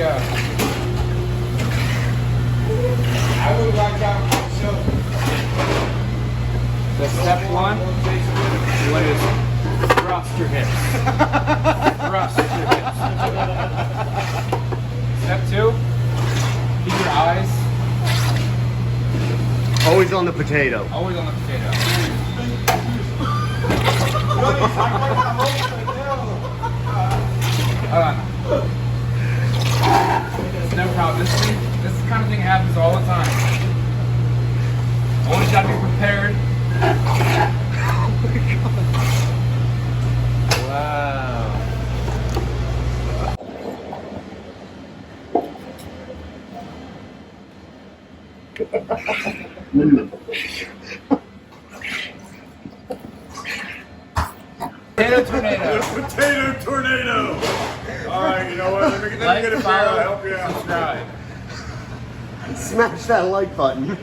go. I would like to show. The step one, what is thrust your hips. Thrust your hips. Step two, keep your eyes Always on the potato. always on the potato. Hold on. It's no problem. This kind of thing happens all the time. Always gotta be prepared. Wow. Potato tornado. Potato tornado. All right, you know what? Let me get a beer. Follow, I'll help you out. subscribe. Smash that like button.